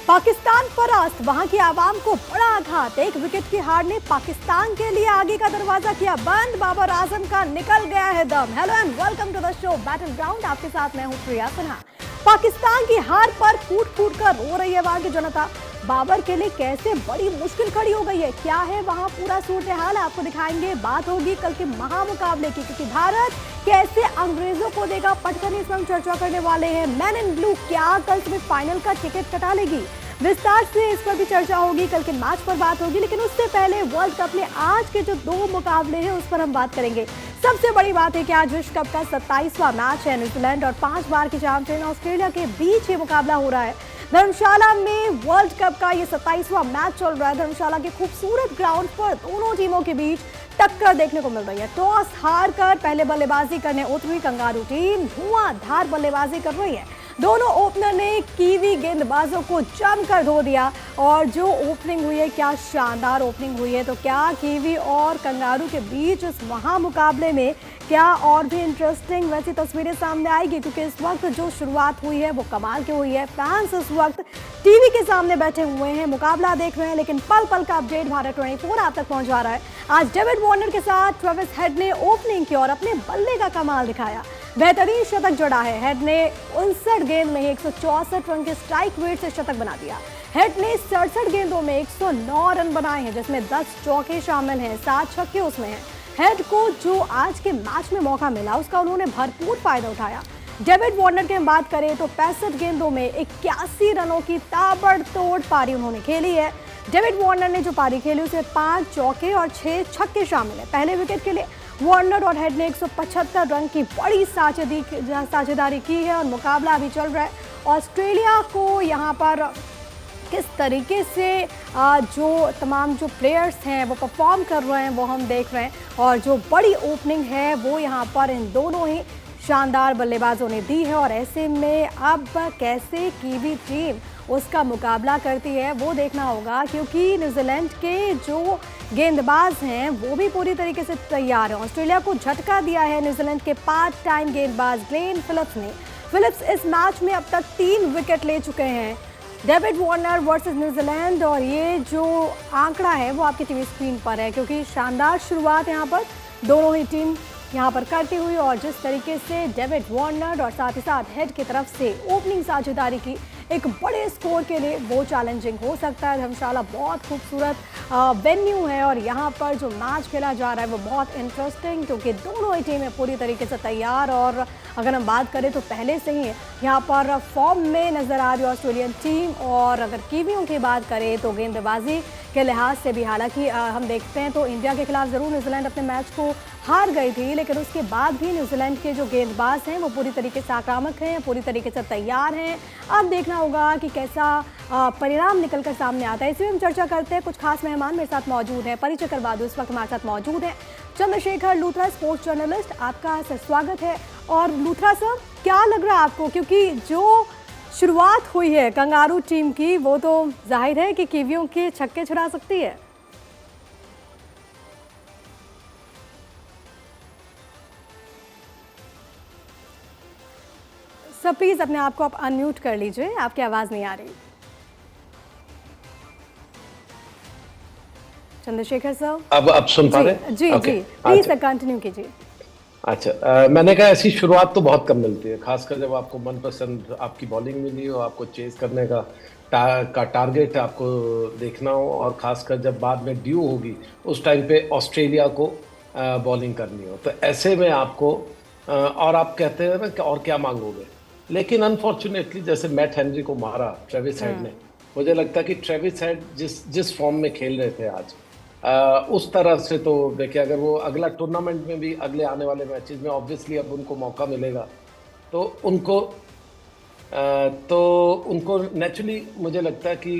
पाकिस्तान परास्त, वहां की आवाम को बड़ा आघात। एक विकेट की हार ने पाकिस्तान के लिए आगे का दरवाजा किया बंद। बाबर आजम का निकल गया है दम। Hello and welcome to the show battleground. आपके साथ मैं हूं प्रिया सिन्हा। पाकिस्तान की हार पर फूट फूट कर रो रही है वहां की जनता। बाबर के लिए कैसे बड़ी मुश्किल खड़ी हो गई है, क्या है वहां पूरा सूरत हाल आपको दिखाएंगे। बात होगी कल के महामुकाबले की, क्योंकि भारत कैसे अंग्रेजों को देगा पटकन, इस पर हम चर्चा करने वाले हैं। मैन इन ब्लू क्या कल सेमीफाइनल का टिकट कटा लेगी, विस्तार से इस पर भी चर्चा होगी। कल के मैच पर बात होगी, लेकिन उससे पहले वर्ल्ड कप में आज के जो 2 मुकाबले हैं उस पर हम बात करेंगे। सबसे बड़ी बात है कि आज विश्व कप का 27वां मैच है। न्यूजीलैंड और 5 बार की चैंपियन ऑस्ट्रेलिया के बीच ये मुकाबला हो रहा है। धर्मशाला में वर्ल्ड कप का ये 27वां मैच चल रहा है। धर्मशाला के खूबसूरत ग्राउंड पर दोनों टीमों के बीच टक्कर देखने को मिल रही है। टॉस हारकर पहले बल्लेबाजी करने उतरी कंगारू टीम धुआंधार बल्लेबाजी कर रही है। दोनों ओपनर ने कीवी गेंदबाजों को जमकर धो दिया और जो ओपनिंग हुई है, क्या शानदार ओपनिंग हुई है। तो क्या कीवी और कंगारू के बीच इस महामुकाबले में क्या और भी इंटरेस्टिंग वैसी तस्वीरें सामने आएगी, क्योंकि इस वक्त जो शुरुआत हुई है वो कमाल की हुई है। फैंस इस वक्त टीवी के सामने बैठे हुए हैं, मुकाबला देख रहे हैं, लेकिन पल पल का अपडेट भारत 24 आप तक पहुंचा रहा है। आज डेविड वार्नर के साथ ट्रेविस हेड ने ओपनिंग की और अपने बल्ले का कमाल दिखाया। बेहतरीन शतक जड़ा है। हेड ने 59 गेंद में 164 रन के स्ट्राइक रेट से शतक बना दिया। हेड ने 67 गेंदों में 109 रन बनाए हैं, जिसमें 10 चौके शामिल हैं, 7 छक्के उसमें हैं। हेड को जो आज के मैच में मौका मिला उसका उन्होंने भरपूर फायदा उठाया। डेविड वार्नर की हम बात करें तो 65 गेंदों में 81 रनों की ताबड़तोड़ पारी उन्होंने खेली है। डेविड वार्नर ने जो पारी खेली उसमें 5 चौके और 6 छक्के शामिल है। पहले विकेट के लिए वार्नर और हेड ने 175 रन की बड़ी साझेदारी की है और मुकाबला अभी चल रहा है। ऑस्ट्रेलिया को यहाँ पर किस तरीके से जो तमाम जो प्लेयर्स हैं वो परफॉर्म कर रहे हैं वो हम देख रहे हैं, और जो बड़ी ओपनिंग है वो यहाँ पर इन दोनों ही शानदार बल्लेबाजों ने दी है। और ऐसे में अब कैसे कीवी टीम उसका मुकाबला करती है वो देखना होगा, क्योंकि न्यूजीलैंड के जो गेंदबाज हैं वो भी पूरी तरीके से तैयार हैं। ऑस्ट्रेलिया को झटका दिया है न्यूजीलैंड के पार्ट टाइम गेंदबाज ग्लेन फिलिप्स ने। फिलिप्स इस मैच में अब तक 3 विकेट ले चुके हैं। डेविड वार्नर वर्सेस न्यूजीलैंड, और ये जो आंकड़ा है वो आपकी टीवी स्क्रीन पर है, क्योंकि शानदार शुरुआत यहाँ पर दोनों ही टीम यहाँ पर करती हुई, और जिस तरीके से डेविड वार्नर और साथ ही साथ हेड की तरफ से ओपनिंग साझेदारी की एक बड़े स्कोर के लिए वो चैलेंजिंग हो सकता है। धर्मशाला बहुत खूबसूरत वेन्यू है और यहाँ पर जो मैच खेला जा रहा है वो बहुत इंटरेस्टिंग, क्योंकि दोनों ही टीमें पूरी तरीके से तैयार, और अगर हम बात करें तो पहले से ही यहाँ पर फॉर्म में नज़र आ रही है ऑस्ट्रेलियन टीम। और अगर कीवियों की बात करें तो गेंदबाजी के लिहाज से भी, हालांकि हम देखते हैं तो इंडिया के खिलाफ ज़रूर न्यूजीलैंड अपने मैच को हार गई थी, लेकिन उसके बाद भी न्यूजीलैंड के जो गेंदबाज हैं वो पूरी तरीके से आक्रामक हैं, पूरी तरीके से तैयार हैं। अब देखना होगा कि कैसा परिणाम निकलकर सामने आता है। इसी में हम चर्चा करते हैं। कुछ खास मेहमान मेरे साथ मौजूद हैं। परिचय करवा दूं, इस वक्त हमारे साथ मौजूद हैं चंद्रशेखर लूथरा, स्पोर्ट्स जर्नलिस्ट। आपका सर स्वागत है। और लूथरा सर, क्या लग रहा है आपको, क्योंकि जो शुरुआत हुई है कंगारू टीम की वो तो जाहिर है कि कीवियों के छक्के छुड़ा सकती है। सर प्लीज अपने आप को आप अनम्यूट कर लीजिए, आपकी आवाज नहीं आ रही। चंद्रशेखर सर, अब सुन पा रहे? जी जी, प्लीज सर कंटिन्यू कीजिए। अच्छा, मैंने कहा ऐसी शुरुआत तो बहुत कम मिलती है, खासकर जब आपको मनपसंद आपकी बॉलिंग मिली हो, आपको चेज करने का टारगेट आपको देखना हो, और खासकर जब बाद में ड्यू होगी उस टाइम पे ऑस्ट्रेलिया को बॉलिंग करनी हो, तो ऐसे में आपको और आप कहते हैं ना कि और क्या मांगोगे। लेकिन अनफॉर्चुनेटली जैसे मैट हेनरी को मारा ट्रेविस हेड ने, मुझे लगता है कि ट्रेविस हेड जिस फॉर्म में खेल रहे थे आज, उस तरह से तो देखिए, अगर वो अगला टूर्नामेंट में भी, अगले आने वाले मैचेस में ऑब्वियसली अब उनको मौका मिलेगा तो उनको नेचुरली मुझे लगता है कि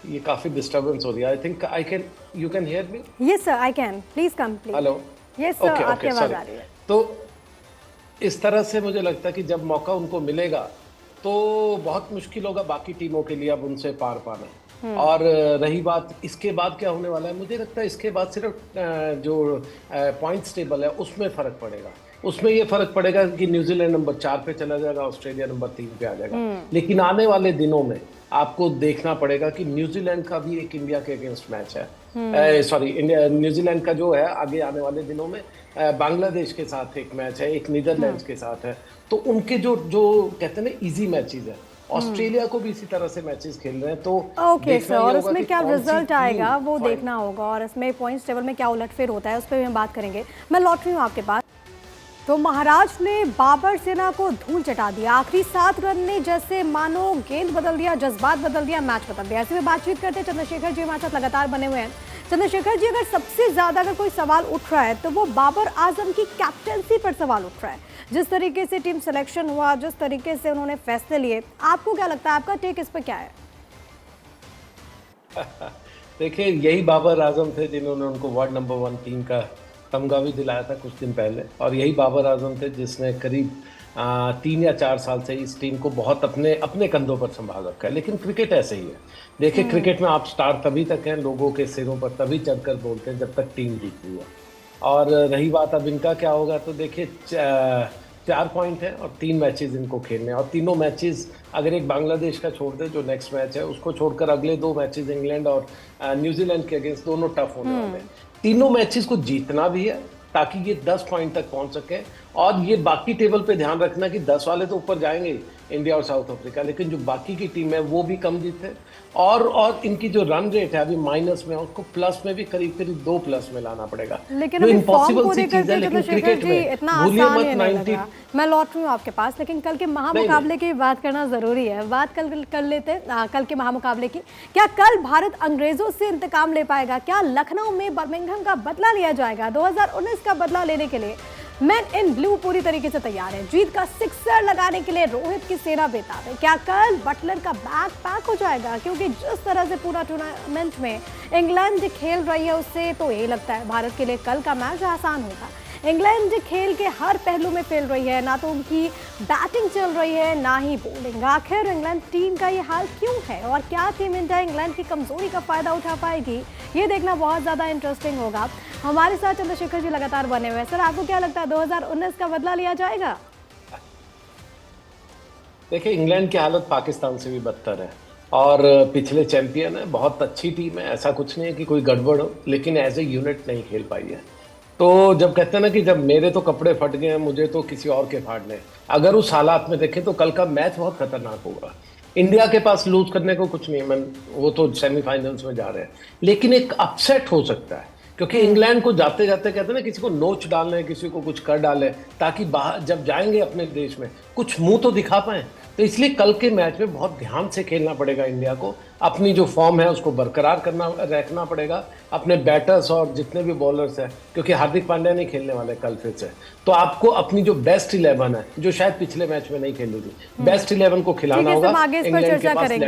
ये काफ़ी डिस्टर्बेंस हो रही है। I think I can, you can hear me? Yes sir, I can, please complete. Hello, yes sir, आपकी आवाज आ रही है। तो इस तरह से मुझे लगता है कि जब मौका उनको मिलेगा तो बहुत मुश्किल होगा बाकी टीमों के लिए अब उनसे पार पाना। और रही बात इसके बाद क्या होने वाला है, मुझे लगता है इसके बाद सिर्फ जो पॉइंट्स टेबल है उसमें फ़र्क पड़ेगा उसमें ये फर्क पड़ेगा कि न्यूजीलैंड नंबर 4 पे चला जाएगा, ऑस्ट्रेलिया नंबर 3 पे आ जाएगा। लेकिन आने वाले दिनों में आपको देखना पड़ेगा कि न्यूजीलैंड का भी एक इंडिया के अगेंस्ट मैच है। सॉरी, न्यूजीलैंड का जो है आगे आने वाले दिनों में बांग्लादेश के साथ एक मैच है, एक नीदरलैंड्स के साथ है। तो उनके जो जो कहते हैं ना इजी मैचेस है, ऑस्ट्रेलिया को भी इसी तरह से मैचेस खेल रहे हैं। तो ओके सर, और उसमें क्या रिजल्ट आएगा वो देखना होगा, और इसमें पॉइंट्स टेबल में क्या उलटफेर होता है उस पर भी हम बात करेंगे। मैं लौट रही हूँ आपके पास। तो महाराष्ट्र ने बाबर सेना को धूल चटा दिया। आखिरी 7 रन ने जैसे मानो गेंद बदल दिया, जज्बात बदल दिया, मैच बदल दिया। ऐसे में बातचीत करते चंद्रशेखर जी हमारे साथ लगातार बने हुए हैं। चंद्रशेखर जी, अगर सबसे ज्यादा अगर कोई सवाल उठ रहा है तो वो बाबर आजम की कैप्टनसी पर सवाल उठ रहा है। जिस तरीके से टीम सिलेक्शन हुआ, जिस तरीके से उन्होंने फैसले लिए, आपको क्या लगता है, आपका टेक इस पर क्या है? देखिए, यही बाबर आजम थे जिन्होंने उनको वार्ड नंबर 1 टीम का तमगा भी दिलाया था कुछ दिन पहले, और यही बाबर आजम थे जिसने करीब 3 या 4 साल से इस टीम को बहुत अपने अपने कंधों पर संभाल रखा है। लेकिन क्रिकेट ऐसे ही है। देखिए, क्रिकेट में आप स्टार तभी तक हैं, लोगों के सिरों पर तभी चढ़कर बोलते हैं जब तक टीम जीतती है। और रही बात अब इनका क्या होगा, तो देखिए 4 पॉइंट है और 3 मैचेस इनको खेलने हैं, और तीनों मैचेस अगर एक बांग्लादेश का छोड़ दे जो नेक्स्ट मैच है, उसको छोड़कर अगले 2 मैचेस इंग्लैंड और न्यूजीलैंड के अगेंस्ट दोनों टफ होने वाले हैं। तीनों मैचेस को जीतना भी है ताकि ये 10 पॉइंट तक पहुंच सके। और ये बाकी टेबल पे ध्यान रखना कि 10 वाले तो ऊपर जाएंगे, इंडिया और साउथ अफ्रीका, लेकिन जो बाकी की टीम है वो भी कम जीते। और इनकी जो रन रेट है अभी माइनस में है, उसको प्लस में भी करीब करीब 2 प्लस में लाना पड़ेगा। लेकिन अभी फॉर्म को देखकर के लेकिन क्रिकेट में इतना आसान नहीं लग रहा। मैं लौट रही हूँ आपके पास, लेकिन कल के महामुकाबले की बात करना जरूरी है। बात कल कर लेते हैं कल के महामुकाबले की। क्या कल भारत अंग्रेजों से इंतकाम ले पाएगा? क्या लखनऊ में बर्मिंघम का बदला लिया जाएगा? 2019 का बदला लेने के लिए मैन इन ब्लू पूरी तरीके से तैयार है। जीत का सिक्सर लगाने के लिए रोहित की सेना बेताब है। क्या कल बटलर का बैग पैक हो जाएगा? क्योंकि जिस तरह से पूरा टूर्नामेंट में इंग्लैंड खेल रही है, उससे तो यही लगता है भारत के लिए कल का मैच आसान होगा। इंग्लैंड खेल के हर पहलू में फेल रही है, ना तो उनकी बैटिंग चल रही है ना ही बॉलिंग। आखिर इंग्लैंड टीम का ये हाल क्यों है, और क्या टीम इंडिया इंग्लैंड की कमजोरी का फायदा उठा पाएगी, ये देखना बहुत ज़्यादा इंटरेस्टिंग होगा। हमारे साथ चंद्रशेखर जी लगातार बने हुए हैं। सर, आपको क्या लगता है 2019 का बदला लिया जाएगा? देखिए, इंग्लैंड की हालत पाकिस्तान से भी बदतर है, और पिछले चैंपियन है, बहुत अच्छी टीम है, ऐसा कुछ नहीं है कि कोई गड़बड़ हो, लेकिन एज ए यूनिट नहीं खेल पाई है। तो जब कहते हैं ना कि जब मेरे तो कपड़े फट गए हैं, मुझे तो किसी और के फाड़ने, अगर उस हालात में देखें तो कल का मैच बहुत खतरनाक होगा। इंडिया के पास लूज करने को कुछ नहीं है, वो तो सेमीफाइनल्स में जा रहे हैं, लेकिन एक अपसेट हो सकता है, क्योंकि इंग्लैंड को जाते जाते कहते हैं ना, किसी को नोच डालने, किसी को कुछ कर डाले, ताकि बाहर जब जाएंगे अपने देश में कुछ मुंह तो दिखा पाए। तो इसलिए कल के मैच में बहुत ध्यान से खेलना पड़ेगा इंडिया को। अपनी जो फॉर्म है उसको बरकरार रखना पड़ेगा, अपने बैटर्स और जितने भी बॉलर्स हैं, क्योंकि हार्दिक पांड्या नहीं खेलने वाले कल फिर से। तो आपको अपनी जो बेस्ट 11 है, जो शायद पिछले मैच में नहीं खेली थी, बेस्ट 11 को खिलाना होगा। आगे इस पर चर्चा करेंगे।